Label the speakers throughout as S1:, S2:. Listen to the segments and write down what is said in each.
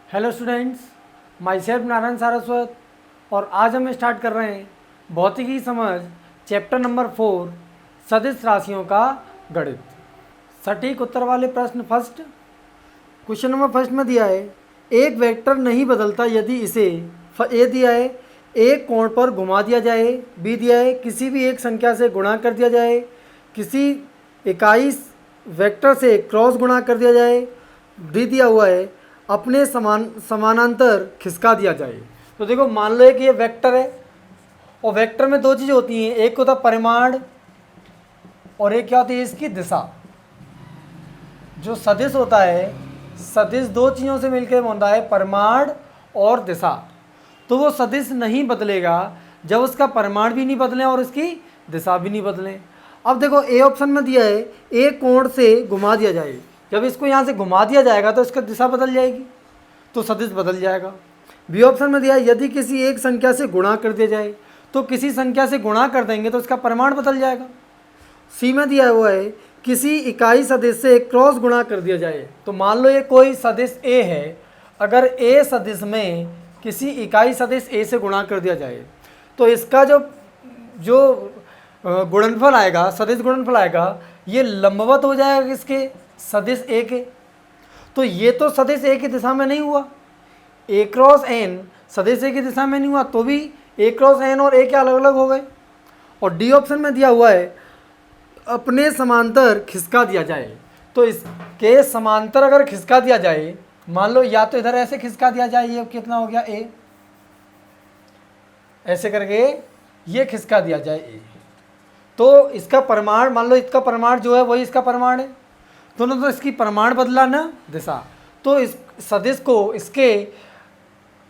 S1: Hello students, my self Narayan Saraswat और आज हम स्टार्ट कर रहे हैं भौतिकी समझ चैप्टर नंबर 4 सदिश राशियों का गणित। सटीक उत्तर वाले प्रश्न फर्स्ट। क्वेश्चन नंबर फर्स्ट में दिया है एक वेक्टर नहीं बदलता यदि इसे ए दिया है एक कोण पर घुमा दिया जाए, बी दिया है किसी भी एक संख्या से गुणा कर दिया जाए, किसी इकाई वेक्टर से क्रॉस गुणा कर दिया जाए, डी दिया हुआ है अपने समानांतर खिसका दिया जाए। तो देखो मान लो कि ये वेक्टर है और वेक्टर में दो चीज़ें होती हैं, एक होता है परिमाण और एक क्या होती है इसकी दिशा। जो सदिश होता है, सदिश दो चीज़ों से मिलकर बनता है, परिमाण और दिशा। तो वो सदिश नहीं बदलेगा जब उसका परिमाण भी नहीं बदले और उसकी दिशा भी नहीं बदले। अब देखो ए ऑप्शन में दिया है एक कोण से घुमा दिया जाए, जब इसको यहाँ से घुमा दिया जाएगा तो इसका दिशा बदल जाएगी तो सदिश बदल जाएगा। बी ऑप्शन में दिया है यदि किसी एक संख्या से गुणा कर दिया जाए, तो किसी संख्या से गुणा कर देंगे तो इसका परिमाण बदल जाएगा। सी में दिया हुआ है किसी इकाई सदिश से क्रॉस गुणा कर दिया जाए। तो मान लो ये कोई सदिश ए है, अगर ए सदिश में किसी इकाई सदिश ए से गुणा कर दिया जाए तो इसका जो गुणनफल आएगा, सदिश गुणनफल आएगा, ये लंबवत हो जाएगा किसके, सदिश ए के। तो ये तो सदिश ए की दिशा में नहीं हुआ, ए क्रॉस एन सदिश ए की दिशा में नहीं हुआ, तो भी ए क्रॉस एन और ए के अलग अलग हो गए। और डी ऑप्शन में दिया हुआ है अपने समांतर खिसका दिया जाए। तो इसके समांतर अगर खिसका दिया जाए, मान लो या तो इधर ऐसे खिसका दिया जाए, ये कितना हो गया ए, ऐसे करके ये खिसका दिया जाए ए, तो इसका परिमाण मान लो इसका परिमाण जो है वही इसका परिमाण है, दोनों तो इसकी परिमाण बदला ना दिशा। तो इस सदिश को इसके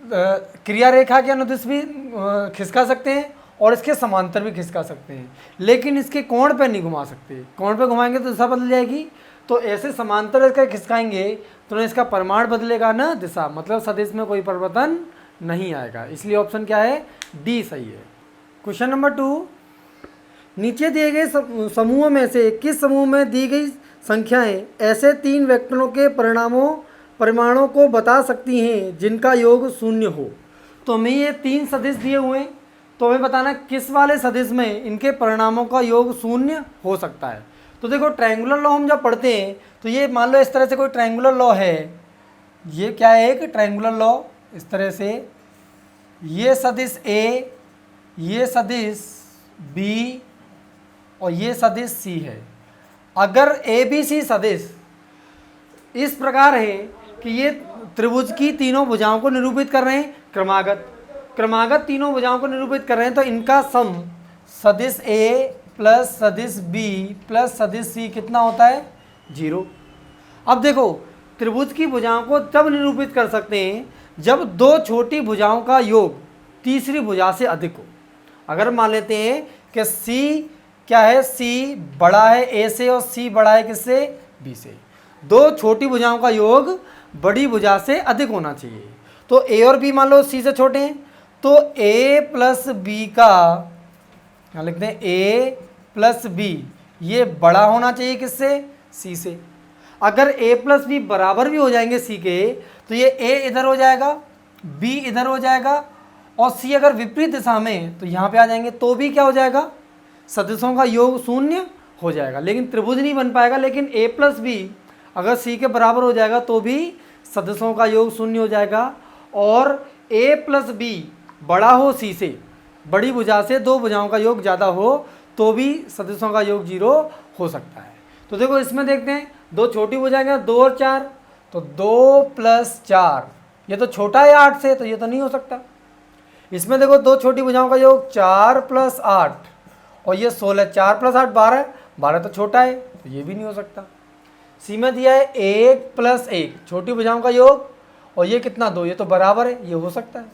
S1: क्रिया रेखा के अनुदिश भी खिसका सकते हैं और इसके समांतर भी खिसका सकते हैं, लेकिन इसके कोण पे नहीं घुमा सकते। कोण पे घुमाएंगे तो दिशा बदल जाएगी, तो ऐसे समांतर इसका खिसकाएंगे तो इसका परिमाण बदलेगा ना दिशा, मतलब सदिश में कोई परिवर्तन नहीं आएगा। इसलिए ऑप्शन क्या है, डी सही है। क्वेश्चन नंबर 2, नीचे दिए गए समूह में से किस समूह में दी गई संख्याएं ऐसे तीन वेक्टरों के परिमाणों को बता सकती हैं जिनका योग शून्य हो। तो हमें ये तीन सदिश दिए हुए हैं, तो हमें बताना किस वाले सदिश में इनके परिणामों का योग शून्य हो सकता है। तो देखो ट्रायंगुलर लॉ हम जब पढ़ते हैं तो ये मान लो इस तरह से कोई ट्रायंगुलर लॉ है, ये क्या है एक ट्रायंगुलर लॉ, इस तरह से ये सदिश ए, ये सदिश बी और ये सदिश सी है। अगर ए बी सी सदिश इस प्रकार है कि ये त्रिभुज की तीनों भुजाओं को निरूपित कर रहे हैं, क्रमागत तीनों भुजाओं को निरूपित कर रहे हैं, तो इनका सम सदिश ए प्लस सदिश बी प्लस सदिश सी कितना होता है, 0। अब देखो त्रिभुज की भुजाओं को तब निरूपित कर सकते हैं जब दो छोटी भुजाओं का योग तीसरी भुजा से अधिक हो। अगर मान लेते हैं कि सी क्या है, सी बड़ा है ए से और सी बड़ा है किससे, बी से, दो छोटी भुजाओं का योग बड़ी भुजा से अधिक होना चाहिए। तो ए और बी मान लो सी से छोटे हैं, तो ए प्लस बी का क्या लिखते हैं, ए प्लस बी ये बड़ा होना चाहिए किससे, सी से। अगर ए प्लस बी बराबर भी हो जाएंगे सी के, तो ये ए इधर हो जाएगा, बी इधर हो जाएगा और सी अगर विपरीत दिशा में तो यहाँ पे आ जाएंगे, तो भी क्या हो जाएगा, सदिशों का योग शून्य हो जाएगा। लेकिन त्रिभुज नहीं बन पाएगा, लेकिन ए प्लस बी अगर सी के बराबर हो जाएगा तो भी सदिशों का योग शून्य हो जाएगा। और ए प्लस बी बड़ा हो सी से, बड़ी भुजा से दो भुजाओं का योग ज़्यादा हो तो भी सदिशों का योग 0 हो सकता है। तो देखो इसमें देखते हैं, दो छोटी भुजाएं 2 और 4, तो 2 प्लस 4 ये तो छोटा है 8 से, तो ये तो नहीं हो सकता। इसमें देखो दो छोटी भुजाओं का योग 4 प्लस 8 और ये 16, 4 प्लस 8 12, 12 तो छोटा है, तो ये भी नहीं हो सकता। सी में दिया है 1 प्लस 1 छोटी भुजाओं का योग और ये कितना 2, ये तो बराबर है, ये हो सकता है।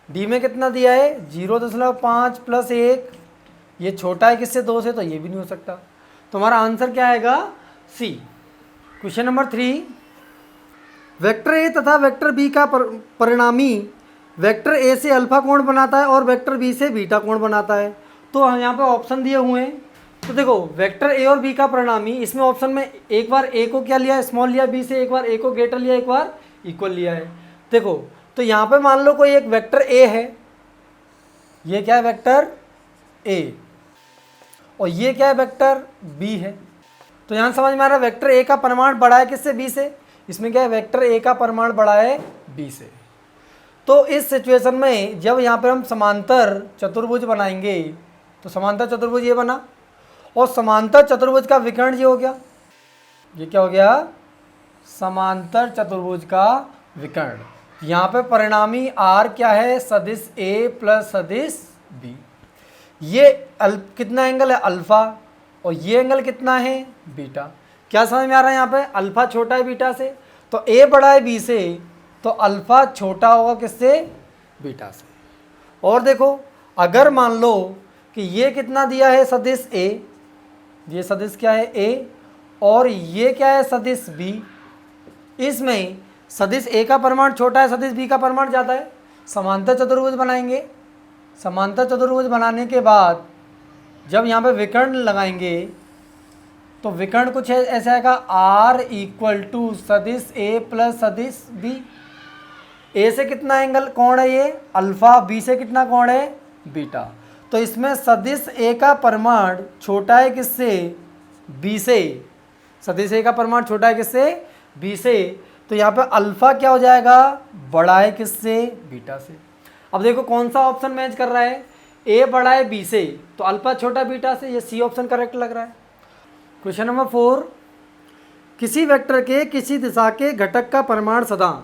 S1: डी में कितना दिया है 0.5 प्लस 1 ये छोटा है किससे, 2 से, तो ये भी नहीं हो सकता। तुम्हारा आंसर क्या आएगा, सी। क्वेश्चन नंबर 3, वेक्टर ए तथा वेक्टर बी का परिणामी वेक्टर ए से अल्फा कोण बनाता है और वेक्टर बी से बीटा कोण बनाता है। तो हम यहाँ पे ऑप्शन दिए हुए हैं, तो देखो वेक्टर ए और बी का परिणामी, इसमें ऑप्शन में एक बार ए को क्या लिया है, स्मॉल लिया, बी से एक बार ए को ग्रेटर लिया, एक बार इक्वल लिया है। देखो, तो यहाँ पे मान लो कोई एक वेक्टर ए है, ये क्या है वेक्टर ए, और ये क्या है वेक्टर बी है। तो यहाँ समझ में आ रहा है वेक्टर ए का परिमाण बड़ा है किससे, बी से। इसमें क्या है, वेक्टर ए का परिमाण बड़ा है बी से। तो इस सिचुएशन में जब यहाँ पर हम समांतर चतुर्भुज बनाएंगे, तो समांतर चतुर्भुज ये बना, और समांतर चतुर्भुज का विकर्ण ये हो गया, ये क्या हो गया, समांतर चतुर्भुज का विकर्ण। यहाँ पे परिणामी आर क्या है, सदिश ए प्लस सदिश बी। ये कितना एंगल है, अल्फा, और ये एंगल कितना है, बीटा। क्या समझ में आ रहा है, यहाँ पे अल्फा छोटा है बीटा से, तो ए बड़ा है बी से, तो अल्फा छोटा होगा किससे, बीटा से। और देखो, अगर मान लो कि ये कितना दिया है सदिश ए, ये सदिश क्या है ए, और ये क्या है सदिश बी, इसमें सदिश ए का परिमाण छोटा है, सदिश बी का परिमाण ज़्यादा है। समांतर चतुर्भुज बनाएंगे, समांतर चतुर्भुज बनाने के बाद जब यहाँ पे विकर्ण लगाएंगे, तो विकर्ण कुछ ऐसा आएगा, आर इक्वल टू सदिश ए प्लस सदिश बी। ए से कितना एंगल कोण है ये, अल्फा, बी से कितना कोण है, बीटा। तो इसमें सदिश ए का परिमाण छोटा है किससे, बी से, सदिश ए का परिमाण छोटा है किससे, बी से। तो यहाँ पे अल्फा क्या हो जाएगा, बड़ा है किससे, बीटा से। अब देखो कौन सा ऑप्शन मैच कर रहा है, ए बड़ा है बी से, तो अल्फा छोटा बीटा से, ये सी ऑप्शन करेक्ट लग रहा है। क्वेश्चन नंबर 4, किसी वेक्टर के किसी दिशा के घटक का परिमाण सदा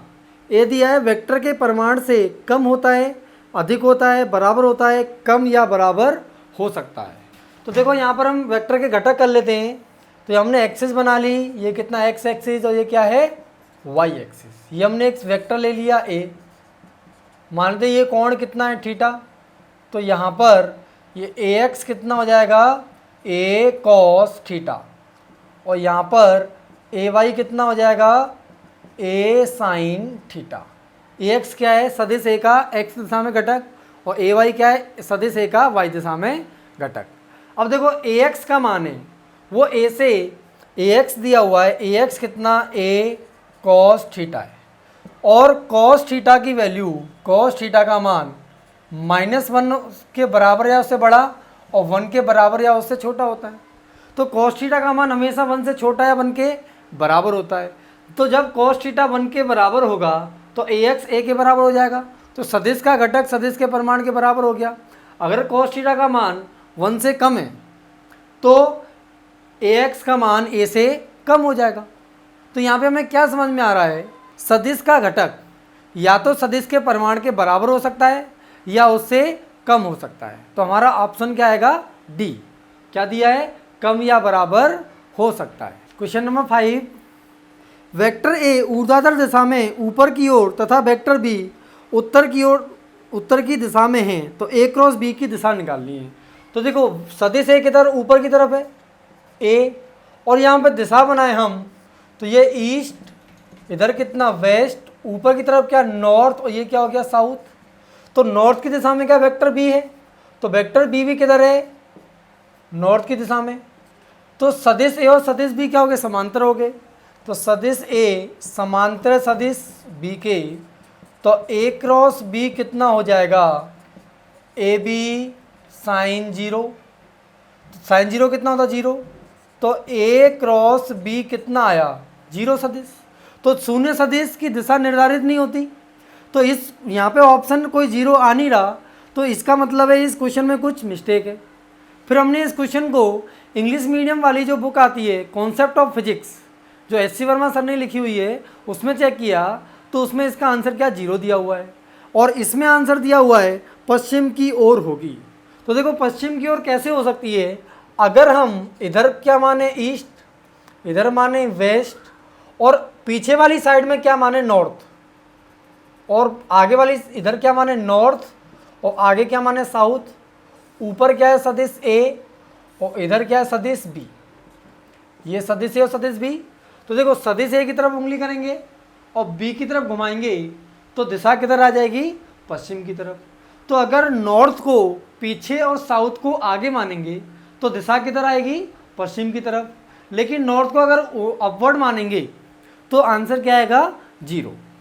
S1: ए दिया है, वेक्टर के परिमाण से कम होता है, अधिक होता है, बराबर होता है, कम या बराबर हो सकता है। तो देखो यहाँ पर हम वेक्टर के घटक कर लेते हैं। तो ये हमने एक्सिस बना ली, ये कितना एक्स एक्सिस, और ये क्या है वाई एक्सिस। ये हमने एक वेक्टर ले लिया ए, मानते ये कोण कितना है, थीटा। तो यहाँ पर ये ए एक्स कितना हो जाएगा, ए कॉस थीटा, और यहाँ पर ए वाई कितना हो जाएगा, ए साइन थीटा। ए एक्स क्या है, सदिश ए का एक्स दिशा में घटक, और ए वाई क्या है, सदिश ए का वाई दिशा में घटक। अब देखो ए एक्स का मान है, वो ए से ए एक्स दिया हुआ है, ए एक्स कितना, ए कॉस थीटा है, और कॉस थीटा की वैल्यू, कॉस थीटा का मान -1 के बराबर या उससे बड़ा, और 1 के बराबर या उससे छोटा होता है। तो कॉस थीटा का मान हमेशा 1 से छोटा या 1 के बराबर होता है। तो जब कॉस थीटा 1 के बराबर होगा, तो ए एक्स ए के बराबर हो जाएगा। तो सदिश का घटक सदिश के परिमाण के बराबर हो गया। अगर कॉस थीटा का मान 1 से कम है, तो ए एक्स का मान ए से कम हो जाएगा। तो यहाँ पे हमें क्या समझ में आ रहा है, सदिश का घटक या तो सदिश के परिमाण के बराबर हो सकता है या उससे कम हो सकता है। तो हमारा ऑप्शन क्या आएगा, डी। क्या दिया है, कम या बराबर हो सकता है। क्वेश्चन नंबर 5, वेक्टर ए ऊर्ध्वाधर दिशा में ऊपर की ओर तथा वेक्टर बी उत्तर की दिशा में है, तो ए क्रॉस बी की दिशा निकालनी है। तो देखो सदिश ए किधर, ऊपर की तरफ है ए, और यहाँ पर दिशा बनाए हम, तो ये ईस्ट, इधर कितना वेस्ट, ऊपर की तरफ क्या नॉर्थ, और ये क्या हो गया साउथ। तो नॉर्थ की दिशा में क्या वेक्टर बी है, तो वेक्टर बी भी किधर है, नॉर्थ की दिशा में। तो सदिश ए और सदिश बी क्या हो गए, समांतर हो गए। तो सदिश ए समांतर सदिश बी के, तो ए क्रॉस बी कितना हो जाएगा, ए बी साइन 0। साइन 0 कितना होता, 0। तो ए क्रॉस बी कितना आया, 0 सदिश। तो शून्य सदिश की दिशा निर्धारित नहीं होती, तो इस यहाँ पे ऑप्शन कोई 0 आ नहीं रहा, तो इसका मतलब है इस क्वेश्चन में कुछ मिस्टेक है। फिर हमने इस क्वेश्चन को इंग्लिश मीडियम वाली जो बुक आती है कॉन्सेप्ट ऑफ फिजिक्स, जो एस सी वर्मा सर ने लिखी हुई है, उसमें चेक किया, तो उसमें इसका आंसर क्या 0 दिया हुआ है, और इसमें आंसर दिया हुआ है पश्चिम की ओर होगी। तो देखो पश्चिम की ओर कैसे हो सकती है, अगर हम इधर क्या माने ईस्ट, इधर माने वेस्ट, और पीछे वाली साइड में क्या माने नॉर्थ, और आगे वाली इधर क्या माने नॉर्थ, और आगे क्या माने साउथ। ऊपर क्या है सदिश ए, और इधर क्या है सदिश बी। ये सदिश ए और सदिश बी। तो देखो सदिश ए की तरफ उंगली करेंगे और बी की तरफ घुमाएंगे, तो दिशा किधर आ जाएगी, पश्चिम की तरफ। तो अगर नॉर्थ को पीछे और साउथ को आगे मानेंगे, तो दिशा किधर आएगी, पश्चिम की तरफ। लेकिन नॉर्थ को अगर अपवर्ड मानेंगे, तो आंसर क्या आएगा, 0।